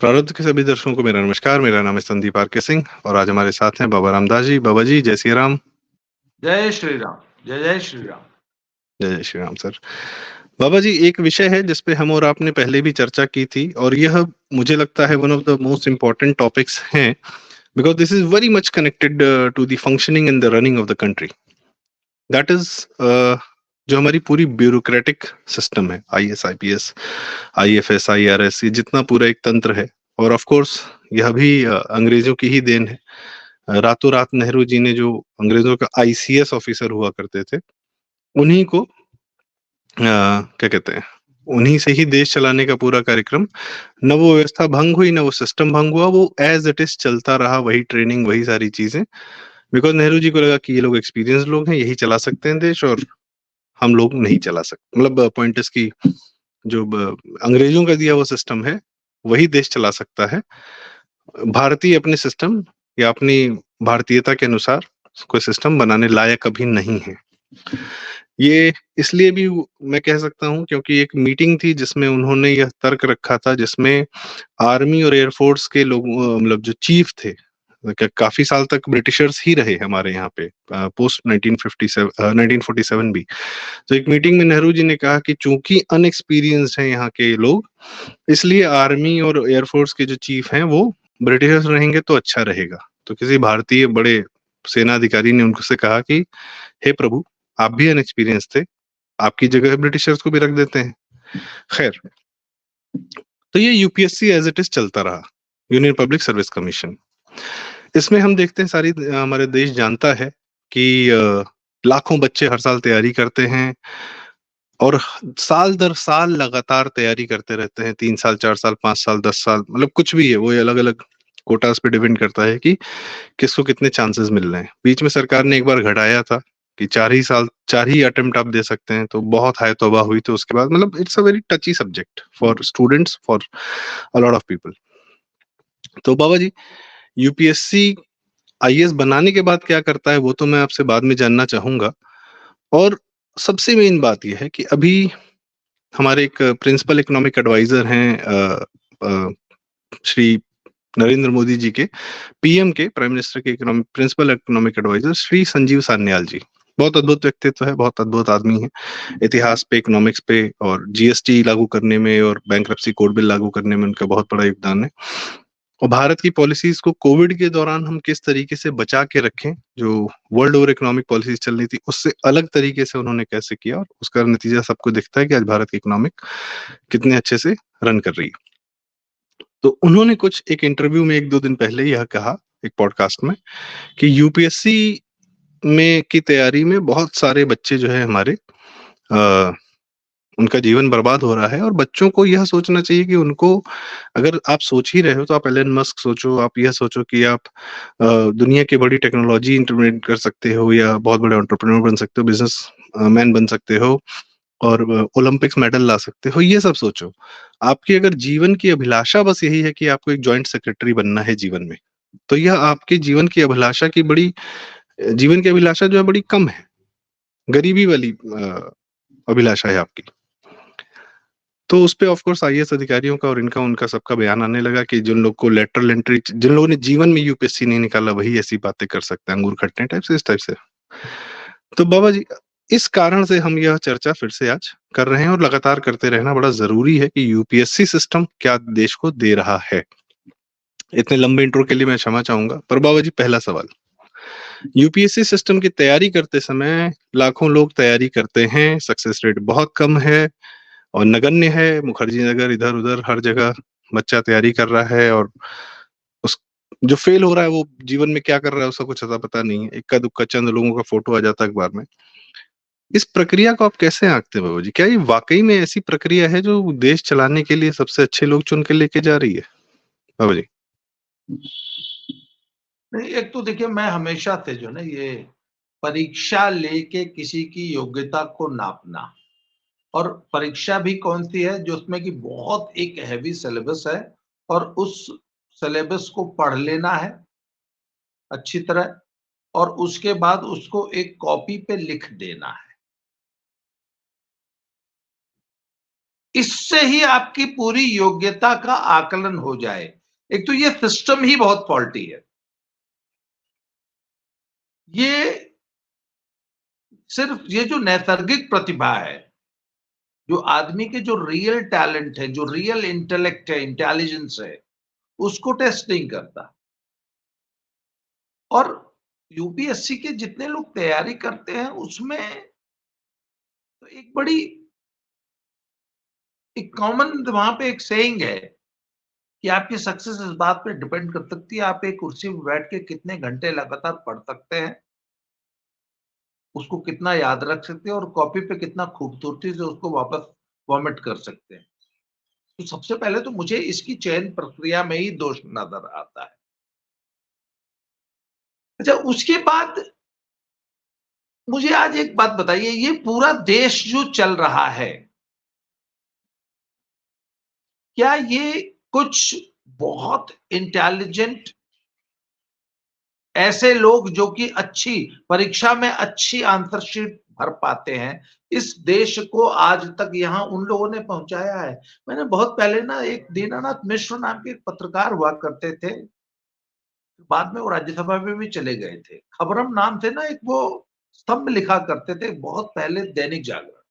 प्रारब्ध के सभी दर्शकों को मेरा नमस्कार। मेरा नाम है संदीप आर के सिंह और आज हमारे साथ हैं बाबा रामदास जी। बाबा जी, जय श्री राम। जय श्री राम। जय जय श्री राम। जय जय श्री राम सर। बाबा जी, एक विषय है जिस पे हम और आपने पहले भी चर्चा की थी और यह मुझे लगता है one of the most important topics हैं, because this is very much connected to the functioning and the running of the country. That is जो हमारी पूरी ब्यूरोक्रेटिक सिस्टम है, आईएएस, आईपीएस, आईएफएस, आईआरएस, ये जितना पूरा एक तंत्र है। और ऑफ कोर्स यह भी अंग्रेजों की ही देन है। रातों रात नेहरू जी ने जो अंग्रेजों का आईसीएस ऑफिसर हुआ करते थे, उन्हीं को क्या कहते हैं, उन्हीं से ही देश चलाने का पूरा कार्यक्रम, न वो व्यवस्था भंग हुई, न वो सिस्टम भंग हुआ, वो एज इट इज चलता रहा, वही ट्रेनिंग, वही सारी चीजें। बिकॉज नेहरू जी को लगा कि ये लोग एक्सपीरियंस लोग हैं, यही चला सकते हैं देश, और हम लोग नहीं चला सकते। मतलब पॉइंट इज की जो अंग्रेजों का दिया हुआ सिस्टम है, वही देश चला सकता है। भारतीय अपने सिस्टम या अपनी भारतीयता के अनुसार कोई सिस्टम बनाने लायक अभी नहीं है। ये इसलिए भी मैं कह सकता हूँ क्योंकि एक मीटिंग थी जिसमें उन्होंने यह तर्क रखा था, जिसमें आर्मी और एयरफोर्स के लोग, मतलब जो चीफ थे, काफी साल तक ब्रिटिशर्स ही रहे हमारे यहाँ पे, पोस्ट 1957, 1947 भी। तो एक मीटिंग में नेहरू जी ने कहा कि चूंकि अनएक्सपीरियंस्ड हैं यहाँ के लोग, इसलिए आर्मी और एयरफोर्स के जो चीफ हैं वो ब्रिटिशर्स रहेंगे तो अच्छा रहेगा। तो किसी भारतीय बड़े सेना अधिकारी ने उनसे कहा कि हे प्रभु, आप भी अनएक्सपीरियंस थे, आपकी जगह ब्रिटिशर्स को भी रख देते हैं। खैर, तो ये यूपीएससी एज इट इज चलता रहा, यूनियन पब्लिक सर्विस कमीशन। इसमें हम देखते हैं, सारी हमारे देश जानता है कि लाखों बच्चे हर साल तैयारी करते हैं और साल दर साल लगातार तैयारी करते रहते हैं। 3 साल, 4 साल, 5 साल, 10 साल, मतलब कुछ भी है, वो अलग अलग कोटास पे डिपेंड करता है कि किसको कितने चांसेस मिल रहे हैं। बीच में सरकार ने एक बार घटाया था कि 4 ही साल, 4 ही अटेम्प्ट आप दे सकते हैं, तो बहुत हाय तौबा हुई। तो उसके बाद मतलब it's a very टची subject for students, for a lot of people. तो बाबा जी, यूपीएससी आईएएस बनाने के बाद क्या करता है, वो तो मैं आपसे बाद में जानना चाहूंगा। और सबसे मेन बात यह है कि अभी हमारे एक प्रिंसिपल इकोनॉमिक एडवाइजर हैं, श्री नरेंद्र मोदी जी के, पीएम के, प्राइम मिनिस्टर के economic principal economic adviser Shri Sanjeev Sanyal ji. बहुत अद्भुत व्यक्तित्व है, बहुत अद्भुत आदमी है। इतिहास पे, इकोनॉमिक्स पे और जीएसटी लागू करने में और बैंक्रप्सी कोड बिल लागू करने में उनका बहुत बड़ा योगदान है। और भारत की पॉलिसीज को कोविड के दौरान हम किस तरीके से बचा के रखें, जो वर्ल्ड ओवर इकोनॉमिक पॉलिसीज चल रही थी, उससे अलग तरीके से उन्होंने कैसे किया, और उसका नतीजा सबको दिखता है कि आज भारत की इकोनॉमिक कितने अच्छे से रन कर रही है। तो उन्होंने कुछ एक इंटरव्यू में 1-2 दिन पहले यह कहा, एक पॉडकास्ट में, कि यूपीएससी में की तैयारी में बहुत सारे बच्चे जो है हमारे, आ, उनका जीवन बर्बाद हो रहा है। और बच्चों को यह सोचना चाहिए कि उनको, अगर आप सोच ही रहे हो तो आप एलन मस्क सोचो, आप यह सोचो कि आप दुनिया की बड़ी टेक्नोलॉजी इंप्लीमेंट कर सकते हो, या बहुत बड़े एंटरप्रेन्योर बन सकते हो, बिजनेस मैन बन सकते हो, और ओलंपिक्स मेडल ला सकते हो, ये सब सोचो। आपकी अगर जीवन की अभिलाषा बस यही है कि आपको एक जॉइंट सेक्रेटरी बनना है जीवन में, तो यह आपके जीवन की अभिलाषा की बड़ी, जीवन की अभिलाषा जो है बड़ी कम है, गरीबी वाली अभिलाषा है आपकी। तो उस पे ऑफ कोर्स आईएएस अधिकारियों का और इनका उनका सबका बयान आने लगा कि जिन लोग को लेटरल एंट्री, जिन लोगों ने जीवन में यूपीएससी नहीं निकाला, वही ऐसी बातें कर सकते हैं, अंगूर खटने टाइप से, इस टाइप से। तो बाबा जी, इस कारण से हम यह चर्चा फिर से आज कर रहे हैं, और लगातार करते रहना बड़ा जरूरी है कि यूपीएससी सिस्टम क्या देश को दे रहा है। इतने लंबे इंट्रो के लिए मैं क्षमा चाहूंगा, पर बाबा जी, पहला सवाल, यूपीएससी सिस्टम की तैयारी करते समय लाखों लोग तैयारी करते हैं, सक्सेस रेट बहुत कम है और नगण्य है। मुखर्जी नगर, इधर उधर हर जगह बच्चा तैयारी कर रहा है, और उस जो फेल हो रहा है वो जीवन में क्या कर रहा है उसका कुछ अता पता नहीं है। इक्का दुक्का चंद लोगों का फोटो आ जाता है अखबार में। इस प्रक्रिया को आप कैसे आंकते हैं बाबू जी? क्या ये वाकई में ऐसी प्रक्रिया है जो देश चलाने के लिए सबसे अच्छे लोग चुन के लेके जा रही है बाबू जी? नहीं, एक तो देखिए, मैं हमेशा से जो ना ये परीक्षा लेके किसी की योग्यता को नापना, और परीक्षा भी कौन सी है जो उसमें कि बहुत एक हैवी सिलेबस है, और उस सिलेबस को पढ़ लेना है अच्छी तरह, और उसके बाद उसको एक कॉपी पे लिख देना है। इससे ही आपकी पूरी योग्यता का आकलन हो जाए। एक तो ये सिस्टम ही बहुत फॉल्टी है। ये सिर्फ ये जो नैसर्गिक प्रतिभा है, जो आदमी के जो रियल टैलेंट है, जो रियल इंटेलेक्ट है, इंटेलिजेंस है, उसको टेस्ट नहीं करता। और यूपीएससी के जितने लोग तैयारी करते हैं उसमें तो एक कॉमन वहां पे एक सेइंग है कि आपकी सक्सेस इस बात पे डिपेंड कर सकती है आप एक कुर्सी में बैठ के कितने घंटे लगातार पढ़ सकते हैं, उसको कितना याद रख सकते हैं और कॉपी पे कितना खूबसूरती से उसको वापस वॉमिट कर सकते हैं। तो सबसे पहले तो मुझे इसकी चयन प्रक्रिया में ही दोष नजर आता है। अच्छा, उसके बाद मुझे आज एक बात बताइए, ये पूरा देश जो चल रहा है, क्या ये कुछ बहुत इंटेलिजेंट ऐसे लोग जो कि अच्छी परीक्षा में अच्छी आंसर शीट भर पाते हैं, इस देश को आज तक यहां उन लोगों ने पहुंचाया है? मैंने बहुत पहले ना, एक दीनानाथ मिश्र नाम के एक पत्रकार हुआ करते थे, बाद में वो राज्यसभा में भी चले गए थे, खबरम नाम थे ना, एक वो स्तंभ लिखा करते थे बहुत पहले दैनिक जागरण।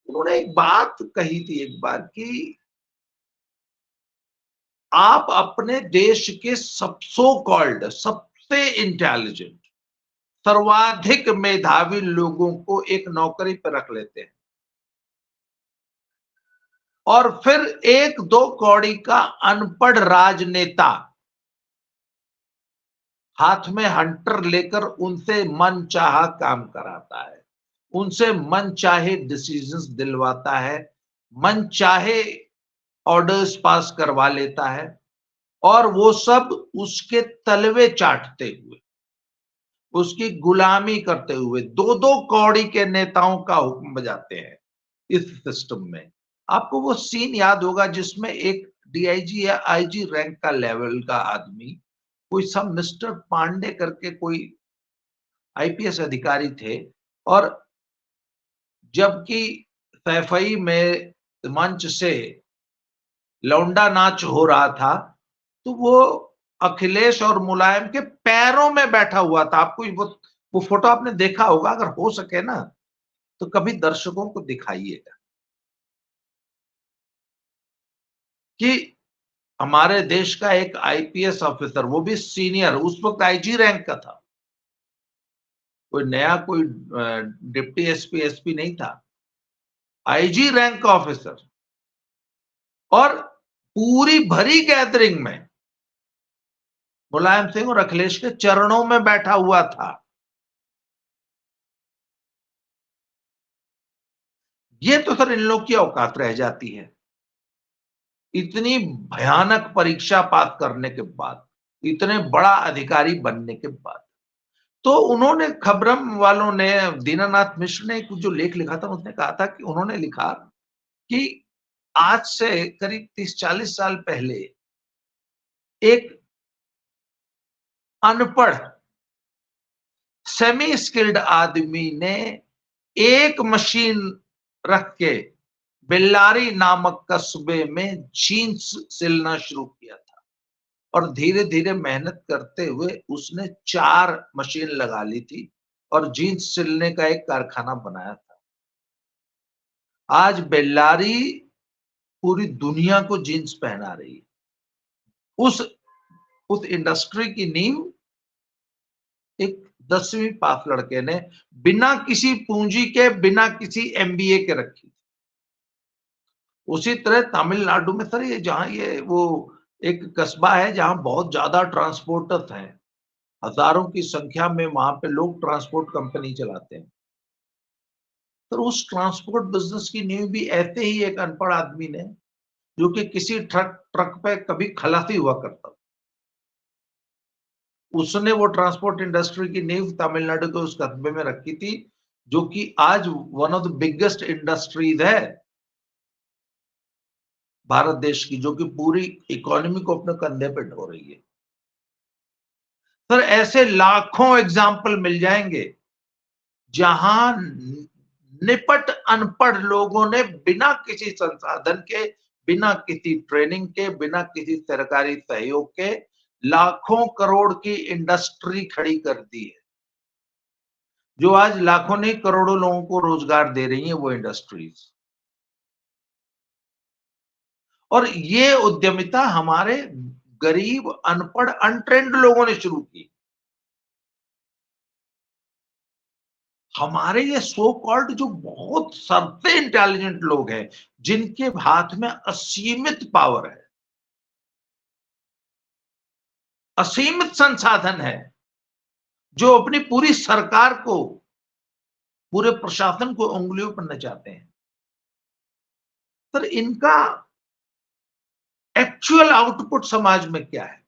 उन्होंने एक बात कही थी एक बार कि आप अपने देश के सब सो कॉल्ड सबसे इंटेलिजेंट, सर्वाधिक मेधावी लोगों को एक नौकरी पर रख लेते हैं और फिर एक दो कौड़ी का अनपढ़ राजनेता हाथ में हंटर लेकर उनसे मनचाहा काम कराता है, उनसे मनचाहे डिसीजंस दिलवाता है, मनचाहे ऑर्डर्स पास करवा लेता है और वो सब उसके तलवे चाटते हुए, उसकी गुलामी करते हुए दो दो कौड़ी के नेताओं का हुक्म बजाते हैं इस सिस्टम में। आपको वो सीन याद होगा जिसमें एक डीआईजी या आईजी रैंक का लेवल का आदमी, कोई सब मिस्टर पांडे करके कोई आईपीएस अधिकारी थे, और जबकि सैफई में मंच से लौंडा नाच हो रहा था, तो वो अखिलेश और मुलायम के पैरों में बैठा हुआ था। आपको वो फोटो आपने देखा होगा, अगर हो सके ना तो कभी दर्शकों को दिखाइएगा कि हमारे देश का एक आईपीएस ऑफिसर, वो भी सीनियर, उस वक्त आईजी रैंक का था, कोई नया कोई डिप्टी एसपी एसपी नहीं था, आईजी रैंक का ऑफिसर, और पूरी भरी गैदरिंग में मुलायम सिंह और अखिलेश के चरणों में बैठा हुआ था। ये तो सर इन लोग की औकात रह जाती है, इतनी भयानक परीक्षा पास करने के बाद, इतने बड़ा अधिकारी बनने के बाद। तो उन्होंने, खबरम वालों ने, दीनानाथ मिश्र ने जो लेख लिखा था, उसने कहा था कि उन्होंने लिखा कि आज से करीब 30-40 साल पहले एक अनपढ़ सेमी स्किल्ड आदमी ने एक मशीन रख के बेल्लारी नामक कस्बे में जीन्स सिलना शुरू किया था और धीरे धीरे मेहनत करते हुए उसने 4 मशीन लगा ली थी और जीन्स सिलने का एक कारखाना बनाया था। आज बेल्लारी पूरी दुनिया को जीन्स पहना रही है। उस उस इंडस्ट्री की नींव एक 10वीं पास लड़के ने बिना किसी पूंजी के, बिना किसी एमबीए के रखी। उसी तरह तमिलनाडु में सर, ये जहां ये वो एक कस्बा है जहां बहुत ज्यादा ट्रांसपोर्टर्स हैं, हजारों की संख्या में वहां पे लोग ट्रांसपोर्ट कंपनी चलाते हैं। तो उस ट्रांसपोर्ट बिजनेस की नींव भी ऐसे ही एक अनपढ़ आदमी ने, जो कि किसी ट्रक पे कभी खलासी हुआ करता, उसने वो ट्रांसपोर्ट इंडस्ट्री की नींव तमिलनाडु के उस कस्बे में रखी थी, जो कि आज one of the biggest industries है भारत देश की, जो कि पूरी इकोनॉमी को अपने कंधे पे ढो रही है। सर ऐसे लाखों एग्जाम्पल मिल जाएंगे जहां निपट अनपढ़ लोगों ने बिना किसी संसाधन के, बिना किसी ट्रेनिंग के, बिना किसी सरकारी सहयोग के लाखों करोड़ की इंडस्ट्री खड़ी कर दी है, जो आज लाखों नहीं करोड़ों लोगों को रोजगार दे रही है वो इंडस्ट्रीज। और ये उद्यमिता हमारे गरीब, अनपढ़, अनट्रेन्ड लोगों ने शुरू की। हमारे ये सो कॉल्ड जो बहुत सबसे इंटेलिजेंट लोग हैं, जिनके हाथ में असीमित पावर है, असीमित संसाधन है, जो अपनी पूरी सरकार को, पूरे प्रशासन को उंगलियों पर नचाते हैं। सर, इनका एक्चुअल आउटपुट समाज में क्या है?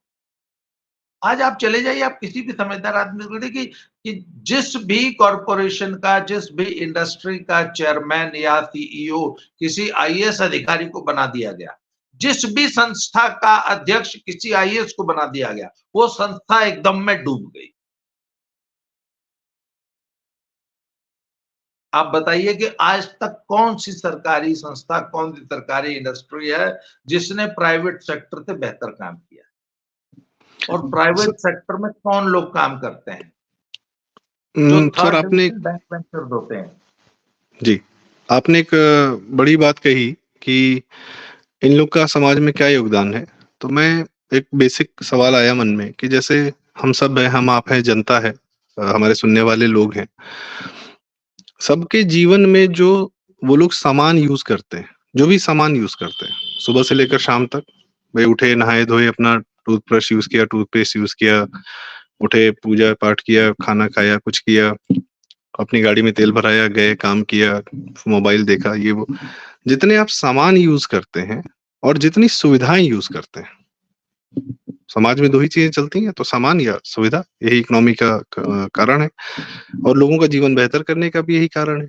आज आप चले जाइए, आप किसी भी समझदार आदमी को देखिए कि जिस भी कॉरपोरेशन का, जिस भी इंडस्ट्री का चेयरमैन या सीईओ किसी आईएएस अधिकारी को बना दिया गया, जिस भी संस्था का अध्यक्ष किसी आईएएस को बना दिया गया, वो संस्था एकदम में डूब गई। आप बताइए कि आज तक कौन सी सरकारी संस्था, कौन सी सरकारी इंडस्ट्री है जिसने प्राइवेट सेक्टर से बेहतर काम किया? और प्राइवेट सेक्टर में कौन लोग काम करते हैं? जो सर थर्ड आपने डिवीजन बैंक वेंचर्स होते हैं। जी, आपने एक बड़ी बात कही कि इन लोग का समाज में क्या योगदान है। तो मैं एक बेसिक सवाल आया मन में कि जैसे हम सब हैं, हम आप हैं, जनता है, हमारे सुनने वाले लोग हैं, सबके जीवन में जो वो लोग सामान यूज करते हैं, जो भी सामान यूज करते हैं सुबह से लेकर शाम तक, वे उठे, नहाए धोए, अपना टूथब्रश यूज किया, टूथपेस्ट यूज किया, उठे, पूजा पाठ किया, खाना खाया, कुछ किया, अपनी गाड़ी में तेल भराया, गए, काम किया, मोबाइल देखा, ये वो, जितने आप सामान यूज करते हैं और जितनी सुविधाएं यूज करते हैं, समाज में दो ही चीजें चलती हैं, तो सामान या सुविधा, यही इकोनॉमी का कारण है और लोगों का जीवन बेहतर करने का भी यही कारण है।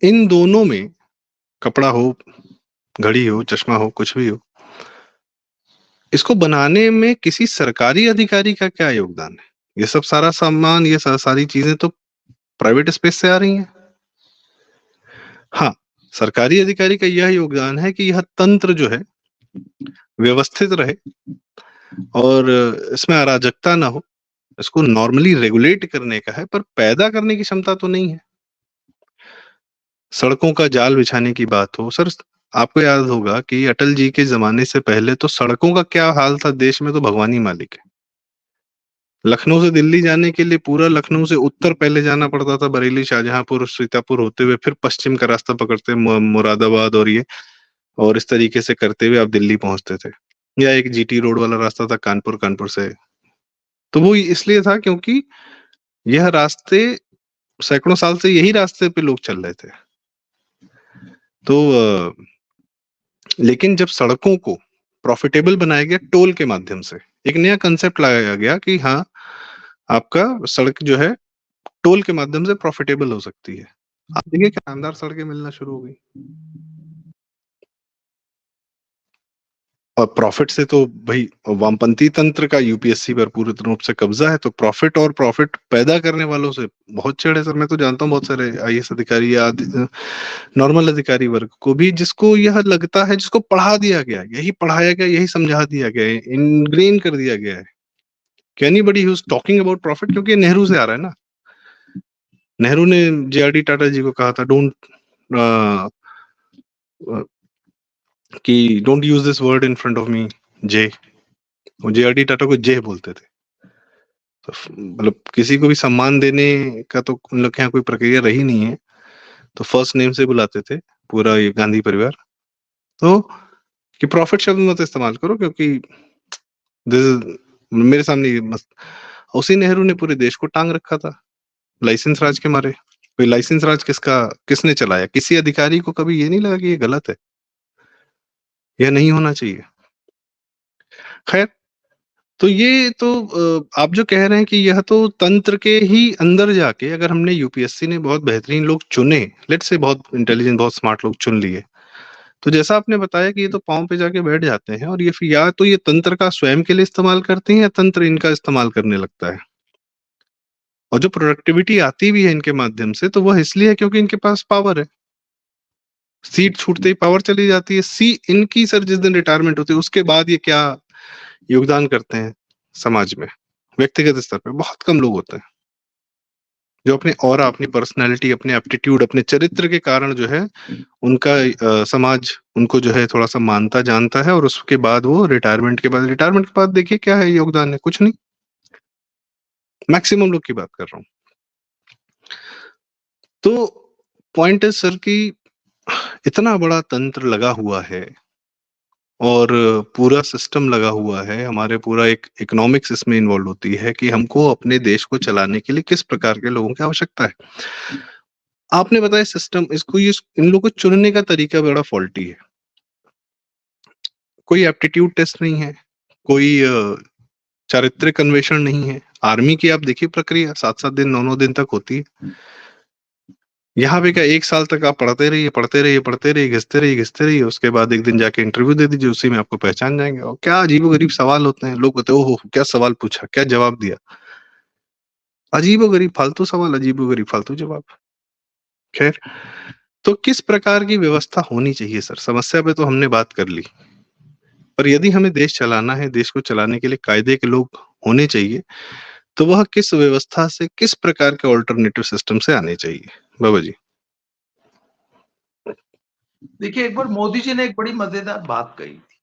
इन दोनों में, कपड़ा हो, घड़ी हो, चश्मा हो, कुछ भी हो, इसको बनाने में किसी सरकारी अधिकारी का क्या योगदान है? ये सब सारा सामान, ये सारी चीजें तो प्राइवेट स्पेस से आ रही हैं। हाँ, सरकारी अधिकारी का यह योगदान है कि यह तंत्र जो है व्यवस्थित रहे और इसमें अराजकता ना हो, इसको नॉर्मली रेगुलेट करने का है, पर पैदा करने की क्षमता तो नहीं है। सड़कों का जाल बिछाने की बात हो, सर आपको याद होगा कि अटल जी के जमाने से पहले तो सड़कों का क्या हाल था देश में, तो भगवान ही मालिक है। लखनऊ से दिल्ली जाने के लिए पूरा लखनऊ से उत्तर पहले जाना पड़ता था, बरेली, शाहजहांपुर, सीतापुर होते हुए, फिर पश्चिम का रास्ता पकड़ते मुरादाबाद और ये, और इस तरीके से करते हुए आप दिल्ली पहुंचते थे। या एक जीटी रोड वाला रास्ता था कानपुर, कानपुर से, तो वो इसलिए था क्योंकि यह रास्ते सैकड़ों साल से यही रास्ते पे लोग चल रहे थे। तो लेकिन जब सड़कों को प्रॉफिटेबल बनाया गया टोल के माध्यम से, एक नया कंसेप्ट लगाया गया कि हाँ, आपका सड़क जो है टोल के माध्यम से प्रॉफिटेबल हो सकती है। आप देखिए क्या शानदार सड़कें मिलना शुरू हो गई। और प्रॉफिट से तो भाई वामपंथी तंत्र का यूपीएससी पर पूरे रूप से कब्जा है, तो प्रॉफिट और प्रॉफिट पैदा करने वालों से बहुत छेड़ है सर। मैं तो जानता हूँ बहुत सारे आईएएस अधिकारी या नॉर्मल अधिकारी वर्ग को भी, जिसको यह लगता है, जिसको पढ़ा दिया गया, यही पढ़ाया गया, यही समझा दिया गया है, इनग्रेन कर दिया गया है कि anybody who is talking about profit, क्योंकि ये नेहरू से आ रहा है ना। नेहरू ने जेआरडी टाटा जी को कहा था, कि don't use this word in front of me, J. JRD Tata को जे बोलते थे। तो मतलब किसी को भी सम्मान देने का तो उन लोग के यहाँ कोई प्रक्रिया रही नहीं है, तो फर्स्ट नेम से बुलाते थे पूरा ये गांधी परिवार। तो कि प्रॉफिट शब्द मत इस्तेमाल करो, क्योंकि मेरे सामने ये मस्त। उसी नेहरू ने पूरे देश को टांग रखा था लाइसेंस राज के मारे। कोई लाइसेंस राज किसने चलाया? किसी अधिकारी को कभी ये नहीं लगा कि ये गलत है, यह नहीं होना चाहिए? खैर, तो ये तो आप जो कह रहे हैं कि यह तो तंत्र के ही अंदर जाके, अगर हमने यूपीएससी ने बहुत बेहतरीन लोग चुने, लेट्स से बहुत इंटेलिजेंट, बहुत स्मार्ट लोग चुन लिए, तो जैसा आपने बताया कि ये तो पाँव पे जाके बैठ जाते हैं और ये फिर या तो ये तंत्र का स्वयं के लिए इस्तेमाल करते हैं या तंत्र इनका इस्तेमाल करने लगता है। और जो प्रोडक्टिविटी आती भी है इनके माध्यम से, तो वह इसलिए है क्योंकि इनके पास पावर है। सीट छूटते ही पावर चली जाती है। इनकी सर जिस दिन रिटायरमेंट होती है उसके बाद ये क्या योगदान करते हैं समाज में, व्यक्तिगत स्तर पे बहुत कम लोग होते हैं जो अपने ऑरा, अपनी पर्सनैलिटी, अपने एप्टीट्यूड, अपने चरित्र के कारण जो है उनका समाज उनको जो है थोड़ा सा मानता जानता है, और उसके बाद वो रिटायरमेंट के बाद देखिए क्या है योगदान है, कुछ नहीं। मैक्सिमम लोग की बात कर रहा हूँ। तो पॉइंट है सर कि इतना बड़ा तंत्र लगा हुआ है और पूरा सिस्टम लगा हुआ है, हमारे पूरा एक इकोनॉमिक्स इसमें इन्वॉल्व होती है कि हमको अपने देश को चलाने के लिए किस प्रकार के लोगों की आवश्यकता है। आपने बताया सिस्टम, इन लोगों को चुनने का तरीका बड़ा फॉल्टी है। कोई एप्टीट्यूड टेस्ट नहीं है, कोई चारित्रिक अन्वेषण नहीं है। आर्मी की आप देखिए प्रक्रिया 7-7 दिन 9-9 दिन तक होती है। यहाँ पे क्या 1 साल तक आप पढ़ते रहिए, घिसते रहिए, उसके बाद एक दिन जाके इंटरव्यू दे दीजिए, उसी में आपको पहचान जाएंगे। और क्या अजीबोगरीब सवाल होते हैं, लोग कहते हैं ओहो क्या सवाल पूछा, क्या जवाब दिया। अजीबोगरीब फालतू सवाल, अजीबोगरीब फालतू जवाब। खैर, तो किस प्रकार की व्यवस्था होनी चाहिए सर? समस्या पे तो हमने बात कर ली, पर यदि हमें देश चलाना है, देश को चलाने के लिए कायदे के लोग होने चाहिए, तो वह किस व्यवस्था से, किस प्रकार के ऑल्टरनेटिव सिस्टम से आने चाहिए? बाबा जी। देखिए, एक बार मोदी जी ने एक बड़ी मजेदार बात कही थी।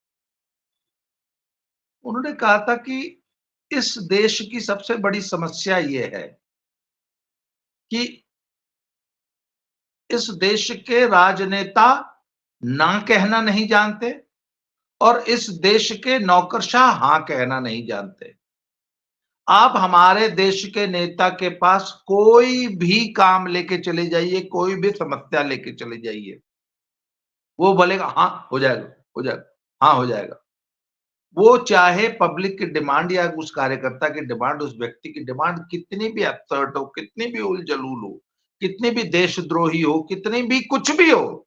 उन्होंने कहा था कि इस देश की सबसे बड़ी समस्या ये है कि इस देश के राजनेता ना कहना नहीं जानते और इस देश के नौकरशाह हाँ कहना नहीं जानते। आप हमारे देश के नेता के पास कोई भी काम लेके चले जाइए, कोई भी समस्या लेके चले जाइए, वो बोलेगा हाँ हो जाएगा, हो जाएगा, हाँ हो जाएगा। वो चाहे पब्लिक की डिमांड या उस कार्यकर्ता की डिमांड, उस व्यक्ति की डिमांड कितनी भी अपसर्ट हो, कितनी भी उलझलूल हो, कितनी भी देशद्रोही हो, कितनी भी कुछ भी हो,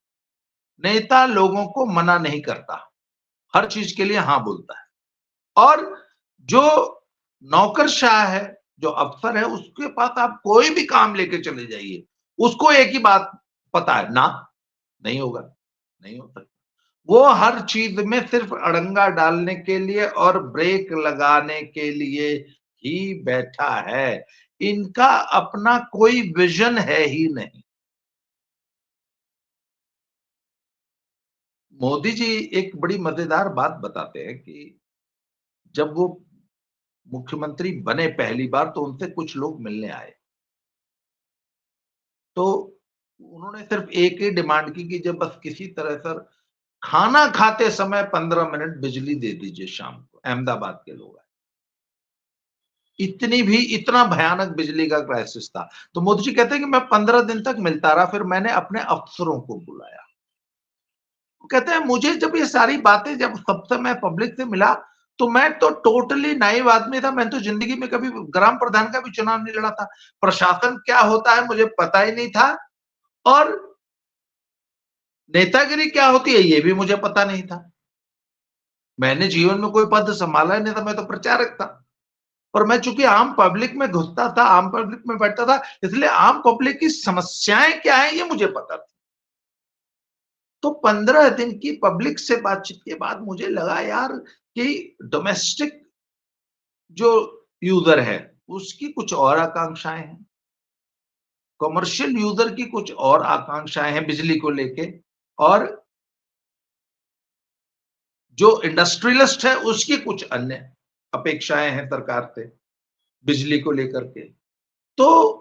नेता लोगों को मना नहीं करता, हर चीज के लिए हाँ बोलता है। और जो नौकरशाह है, जो अफसर है, उसके पास आप कोई भी काम लेके चले जाइए, उसको एक ही बात पता है, ना नहीं होगा, नहीं हो सकता। वो हर चीज में सिर्फ अड़ंगा डालने के लिए और ब्रेक लगाने के लिए ही बैठा है। इनका अपना कोई विजन है ही नहीं। मोदी जी एक बड़ी मजेदार बात बताते हैं कि जब वो मुख्यमंत्री बने पहली बार तो उनसे कुछ लोग मिलने आए। तो उन्होंने सिर्फ एक ही डिमांड की कि जब बस किसी तरह सर खाना खाते समय 15 मिनट बिजली दे दीजिए शाम को। अहमदाबाद के लोग आए। इतना भयानक बिजली का क्राइसिस था। तो मोदी जी कहते हैं कि मैं 15 दिन तक मिलता रहा, फिर मैंने अपने अफसरों को बुलाया। वो कहते हैं मुझे जब ये सारी बातें, जब सबसे मैं पब्लिक से मिला, तो मैं तो टोटली नाइव आदमी था। मैं तो जिंदगी में कभी ग्राम प्रधान का भी चुनाव नहीं लड़ा था। प्रशासन क्या होता है मुझे पता ही नहीं था, और नेतागिरी क्या होती है ये भी मुझे पता नहीं था। मैंने जीवन में कोई पद संभाला ही नहीं था, मैं तो प्रचारक था। और मैं चूंकि आम पब्लिक में घुसता था, आम पब्लिक में बैठता था, इसलिए आम पब्लिक की समस्याएं क्या है ये मुझे पता थी। तो 15 दिन की पब्लिक से बातचीत के बाद मुझे लगा यार कि डोमेस्टिक जो यूजर है उसकी कुछ और आकांक्षाएं हैं, कमर्शियल यूजर की कुछ और आकांक्षाएं हैं बिजली को लेके, और जो इंडस्ट्रियलिस्ट है उसकी कुछ अन्य अपेक्षाएं हैं सरकार से बिजली को लेकर के। तो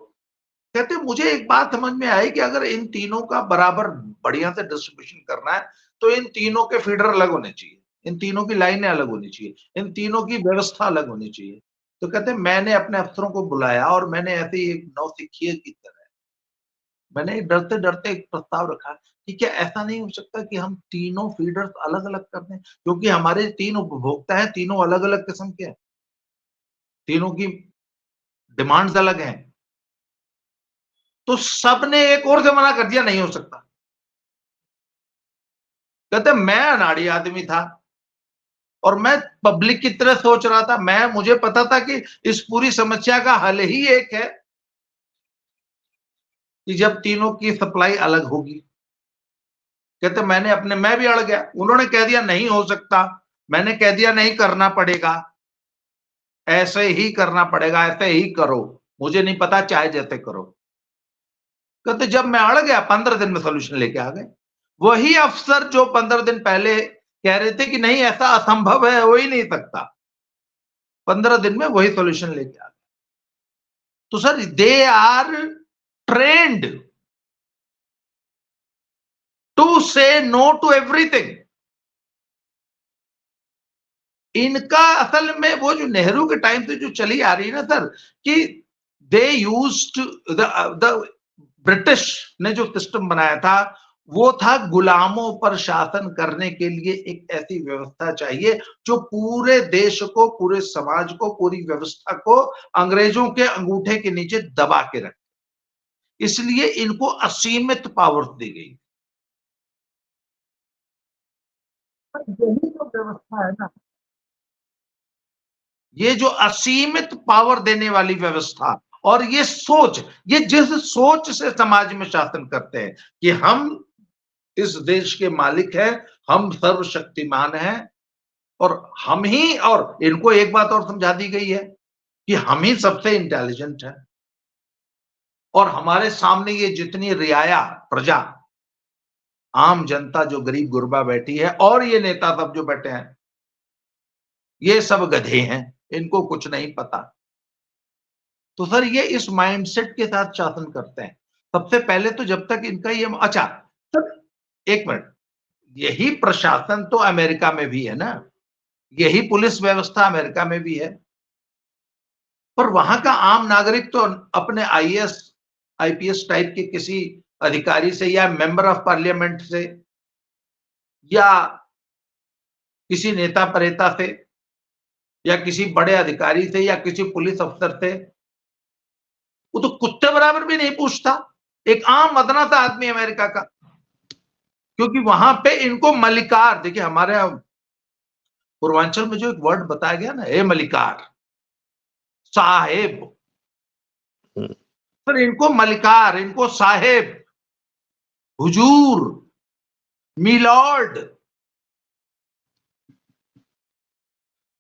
कहते मुझे एक बात समझ में आई कि अगर इन तीनों का बराबर बढ़िया से डिस्ट्रीब्यूशन करना है तो इन तीनों के फीडर अलग होने चाहिए, इन तीनों की लाइनें अलग होनी चाहिए, इन तीनों की व्यवस्था अलग होनी चाहिए। तो कहते मैंने अपने अफसरों को बुलाया और मैंने ऐसे ही एक नौसिखिए की तरह मैंने डरते डरते एक प्रस्ताव रखा कि क्या ऐसा नहीं हो सकता कि हम तीनों फीडर्स अलग अलग कर दें, क्योंकि हमारे 3 उपभोक्ता हैं, तीनों अलग अलग किस्म के हैं, तीनों की डिमांड्स अलग हैं। तो सबने एक और से मना कर दिया नहीं हो सकता। कहते मैं अनाड़ी आदमी था और मैं पब्लिक की तरह सोच रहा था। मुझे पता था कि इस पूरी समस्या का हल ही एक है कि जब तीनों की सप्लाई अलग होगी। कहते मैं भी अड़ गया, उन्होंने कह दिया नहीं हो सकता, मैंने कह दिया नहीं करना पड़ेगा, ऐसे ही करना पड़ेगा, ऐसे ही करो, मुझे नहीं पता, चाहे जैसे करो। कहते जब मैं अड़ गया 15 दिन में सोल्यूशन लेके आ गए। वही अफसर जो 15 दिन पहले कह रहे थे कि नहीं ऐसा असंभव है, हो ही नहीं सकता, 15 दिन में वही सोल्यूशन लेके आ गए। तो sir they are trained to say no to everything. इनका असल में वो जो नेहरू के टाइम से जो चली आ रही है ना सर, कि दे यूज्ड द ब्रिटिश ने जो सिस्टम बनाया था वो था गुलामों पर शासन करने के लिए एक ऐसी व्यवस्था चाहिए जो पूरे देश को, पूरे समाज को, पूरी व्यवस्था को अंग्रेजों के अंगूठे के नीचे दबा के रखे। इसलिए इनको असीमित पावर्स दी गई। यही तो व्यवस्था है ना, ये जो असीमित पावर देने वाली व्यवस्था और ये सोच, ये जिस सोच से समाज में शासन करते हैं कि हम इस देश के मालिक हैं, हम सर्वशक्तिमान हैं और हम ही, और इनको एक बात और समझा दी गई है कि हम ही सबसे इंटेलिजेंट हैं और हमारे सामने ये जितनी रियाया प्रजा, आम जनता जो गरीब गुरबा बैठी है और ये नेता सब जो बैठे हैं, ये सब गधे हैं, इनको कुछ नहीं पता। तो सर ये इस माइंडसेट के साथ शासन करते हैं। सबसे पहले तो जब तक इनका ये अच्छा सर, एक मिनट, यही प्रशासन तो अमेरिका में भी है ना, यही पुलिस व्यवस्था अमेरिका में भी है, पर वहां का आम नागरिक तो अपने आईएएस आईपीएस टाइप के किसी अधिकारी से या मेंबर ऑफ पार्लियामेंट से या किसी नेता परेता से या किसी बड़े अधिकारी से या किसी पुलिस अफसर से, वो तो कुत्ते बराबर भी नहीं पूछता, एक आम मदना सा आदमी अमेरिका का। क्योंकि वहां पे इनको मलिकार, देखिए हमारे पूर्वांचल में जो एक वर्ड बताया गया ना, ए मलिकार साहेब, पर इनको मलिकार, इनको साहेब, हुजूर, मिलॉर्ड,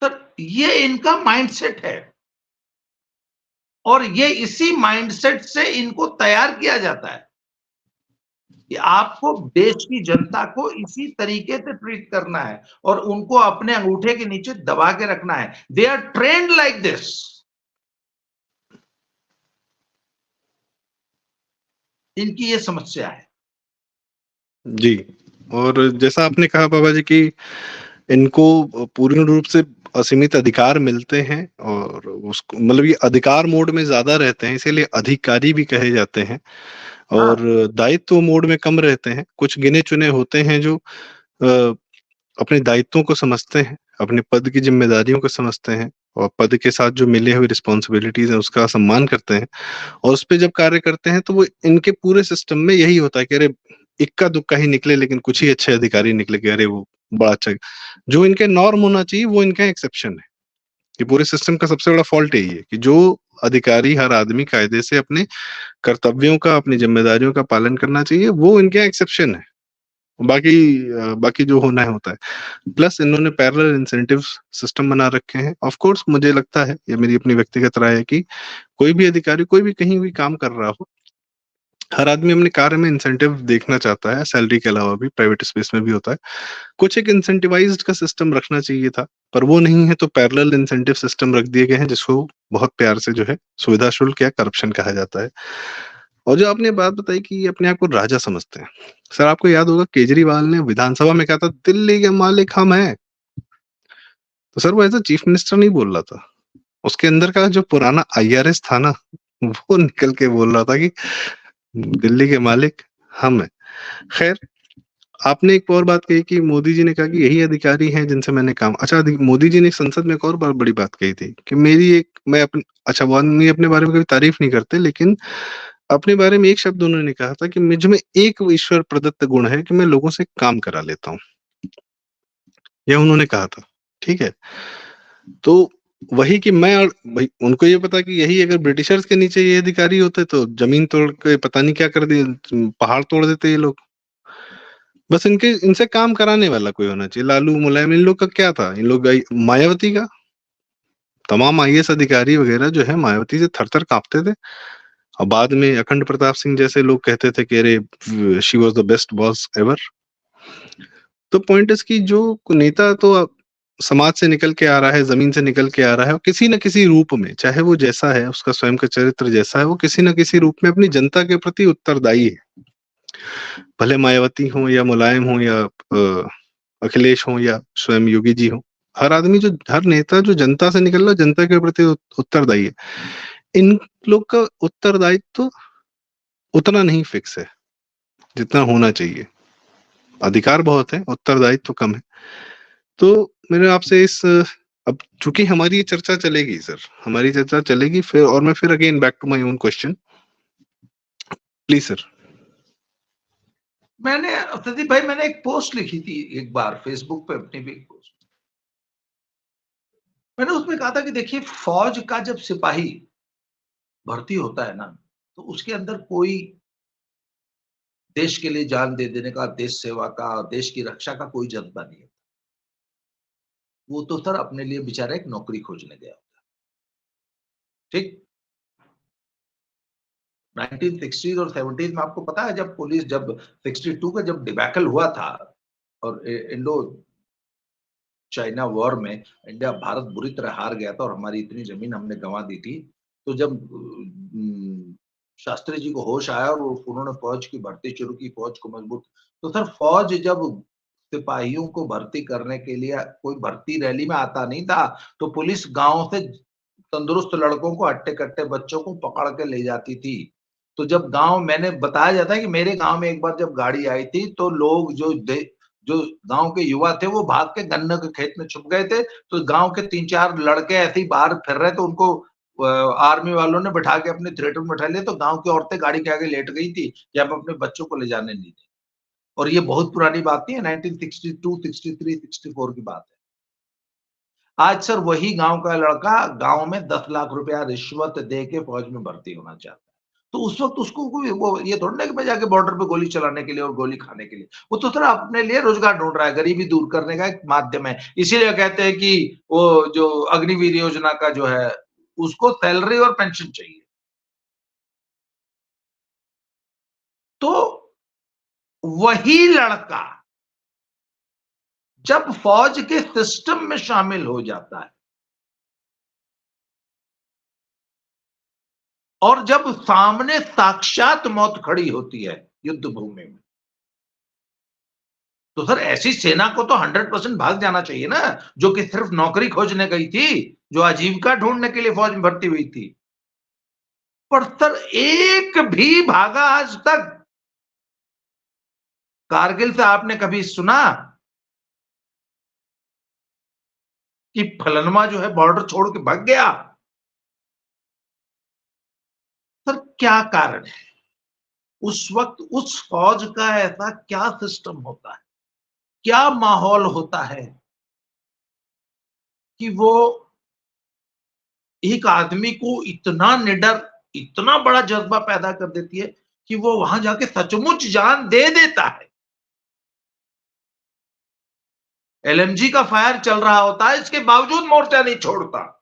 तो ये इनका माइंडसेट है और ये इसी माइंडसेट से इनको तैयार किया जाता है कि आपको देश की जनता को इसी तरीके से ट्रीट करना है और उनको अपने अंगूठे के नीचे दबा के रखना है। They are trained like this. इनकी ये समस्या है जी। और जैसा आपने कहा बाबा जी कि इनको पूर्ण रूप से असीमित अधिकार मिलते हैं और उसको मतलब ये अधिकार मोड में ज्यादा रहते हैं, इसीलिए अधिकारी भी कहे जाते हैं, और दायित्व मोड में कम रहते हैं। कुछ गिने चुने होते हैं जो अपने दायित्वों को समझते हैं, अपने पद की जिम्मेदारियों को समझते हैं और पद के साथ जो मिले हुए रिस्पॉन्सिबिलिटीज है उसका सम्मान करते हैं और उस पे जब कार्य करते हैं तो वो इनके पूरे सिस्टम में यही होता है कि अरे इक्का दुक्का ही निकले लेकिन कुछ ही अच्छे अधिकारी निकले कि अरे वो बड़ा अच्छा। जो इनके नॉर्म होना चाहिए वो इनका एक्सेप्शन है। कि पूरे सिस्टम का सबसे बड़ा फॉल्ट यही है कि जो अधिकारी, हर आदमी कायदे से अपने कर्तव्यों का, अपनी जिम्मेदारियों का पालन करना चाहिए, वो इनके एक्सेप्शन है। बाकी बाकी जो होना है होता है। प्लस इन्होंने पैरेलल इंसेंटिव सिस्टम बना रखे हैं। ऑफ कोर्स मुझे लगता है, ये मेरी अपनी व्यक्तिगत राय है कि कोई भी अधिकारी कोई भी कहीं भी काम कर रहा हो, हर आदमी अपने कार्य में इंसेंटिव देखना चाहता है, सैलरी के अलावा भी प्राइवेट स्पेस में भी होता है। कुछ एक इंसेंटिवाइज्ड का सिस्टम रखना चाहिए था, पर वो नहीं है, तो पैरेलल इंसेंटिव सिस्टम रख दिए गए हैं जिसको बहुत प्यार से जो है सुविधा शुल्क या करप्शन कहा जाता है। और जो आपने बात बताई कि ये अपने आप को राजा समझते हैं, सर आपको याद होगा केजरीवाल ने विधानसभा में कहा था दिल्ली के मालिक हम हैं। तो सर वो ऐसा चीफ मिनिस्टर नहीं बोल रहा था, उसके अंदर का जो पुराना आईआरएस था ना, वो निकल के बोल रहा था कि दिल्ली के मालिक हम हैं। खैर, आपने एक और बात कही कि मोदी जी ने कहा कि यही अधिकारी हैं जिनसे मैंने काम, अच्छा मोदी जी ने संसद में एक और बड़ी बात कही थी कि मेरी एक, मैं अपने, अच्छा वो आदमी अपने बारे में कभी तारीफ नहीं करते, लेकिन अपने बारे में एक शब्द उन्होंने कहा था कि मुझ में एक ईश्वर प्रदत्त गुण है कि मैं लोगों से काम करा लेता हूँ। यह उन्होंने कहा था, ठीक है। तो वही कि मैं और भाई उनको ये पता कि यही अगर ब्रिटिशर्स के नीचे ये अधिकारी होते तो जमीन तोड़ के पता नहीं क्या कर दिए, पहाड़ तोड़ देते ये लोग। बस इनसे काम कराने वाला कोई होना चाहिए। लालू मुलायम इन लोग का क्या था, इन लोग मायावती का, तमाम आईएएस अधिकारी वगैरह जो है मायावती से थर थर कांपते थे। और बाद में अखंड प्रताप सिंह जैसे लोग कहते थे कि अरे she was the best boss ever. तो पॉइंट इसकी जो नेता तो समाज से निकल के आ रहा है, जमीन से निकल के आ रहा है, और किसी न किसी रूप में, चाहे वो जैसा है उसका स्वयं का चरित्र जैसा है, वो किसी न किसी रूप में अपनी जनता के प्रति उत्तरदायी है। भले मायावती हो या मुलायम हो या अखिलेश हो या स्वयं योगी जी हो, हर आदमी जो, हर नेता जो जनता से निकल रहा है, जनता के प्रति उत्तरदायी है। इन लोग का उत्तरदायित्व तो उतना नहीं फिक्स है जितना होना चाहिए। अधिकार बहुत है, उत्तरदायित्व तो कम है। तो मेरे आपसे इस, अब चूंकि हमारी ये चर्चा चलेगी सर, हमारी चर्चा चलेगी फिर, और मैं फिर again back to my own question, please sir. मैंने प्रदीप भाई, मैंने एक पोस्ट लिखी थी एक बार फेसबुक पे, अपनी भी एक पोस्ट। मैंने उसमें कहा था कि देखिए, फौज का जब सिपाही भर्ती होता है ना, तो उसके अंदर कोई देश के लिए जान दे देने का, देश सेवा का, देश की रक्षा का कोई जज्बा नहीं है। वो तो सर अपने लिए बेचारा एक नौकरी खोजने गया होता है। ठीक। 1960 और 70 में आपको पता है, जब पुलिस, जब 62 का जब डिबैकल हुआ था और इंडो चाइना वॉर में इंडिया, भारत बुरी तरह हार गया था और हमारी इतनी जमीन हमने गंवा दी थी। तो जब शास्त्री जी को होश आया और उन्होंने फौज की भर्ती शुरू की, फौज को मजबूत, तो सर फौज जब सिपाहियों को भर्ती करने के लिए कोई भर्ती रैली में आता नहीं था, तो पुलिस गांव से तंदुरुस्त लड़कों को, हट्टे कट्टे बच्चों को पकड़ के ले जाती थी। तो जब गांव, मैंने बताया जाता है कि मेरे गांव में एक बार जब गाड़ी आई थी, तो लोग जो गांव के युवा थे वो भाग के गन्ने के खेत में छुप गए थे। तो गांव के 3-4 लड़के ऐसे ही बाहर फिर रहे थे, उनको आर्मी वालों ने बैठा के अपने थिएटर में बैठा लिया। तो गांव की औरतें गाड़ी के आगे लेट गई थी कि हम अपने बच्चों को ले जाने नहीं दें। और ये बहुत पुरानी बात नहीं है, 1962, 63, 64 की बात है। आज सर वही गांव का लड़का गांव में 10 लाख रुपया रिश्वत दे के फौज में भर्ती होना चाहता है। तो उस वक्त उसको कोई वो ये थोड़ा ना कि मैं जाके बॉर्डर पे गोली चलाने के लिए और गोली खाने के लिए, वो तो सर अपने लिए रोजगार ढूंढ रहा है, गरीबी दूर करने का एक माध्यम है। इसीलिए कहते हैं कि वो जो अग्निवीर योजना का जो है, उसको सैलरी और पेंशन चाहिए। तो वही लड़का जब फौज के सिस्टम में शामिल हो जाता है और जब सामने साक्षात मौत खड़ी होती है युद्ध भूमि में, तो सर ऐसी सेना को तो 100% भाग जाना चाहिए ना, जो कि सिर्फ नौकरी खोजने गई थी, जो आजीविका ढूंढने के लिए फौज में भर्ती हुई थी। पर सर एक भी भागा आज तक? कारगिल से आपने कभी सुना कि फलनवा जो है बॉर्डर छोड़ के भाग गया? सर क्या कारण है? उस वक्त उस फौज का ऐसा क्या सिस्टम होता है, क्या माहौल होता है कि वो एक आदमी को इतना निडर, इतना बड़ा जज्बा पैदा कर देती है कि वो वहां जाके सचमुच जान दे देता है। एलएमजी का फायर चल रहा होता है, इसके बावजूद मोर्चा नहीं छोड़ता।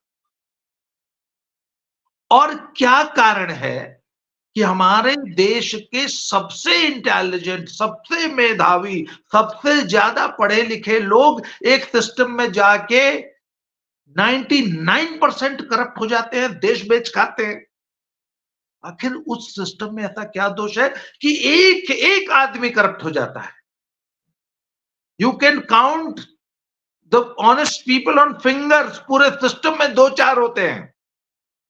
और क्या कारण है कि हमारे देश के सबसे इंटेलिजेंट, सबसे मेधावी, सबसे ज्यादा पढ़े लिखे लोग एक सिस्टम में जाके 99% करप्ट हो जाते हैं, देश बेच खाते हैं? आखिर उस सिस्टम में ऐसा क्या दोष है कि एक एक आदमी करप्ट हो जाता है? You can count the honest people on fingers. पूरे सिस्टम में 2-4 होते हैं,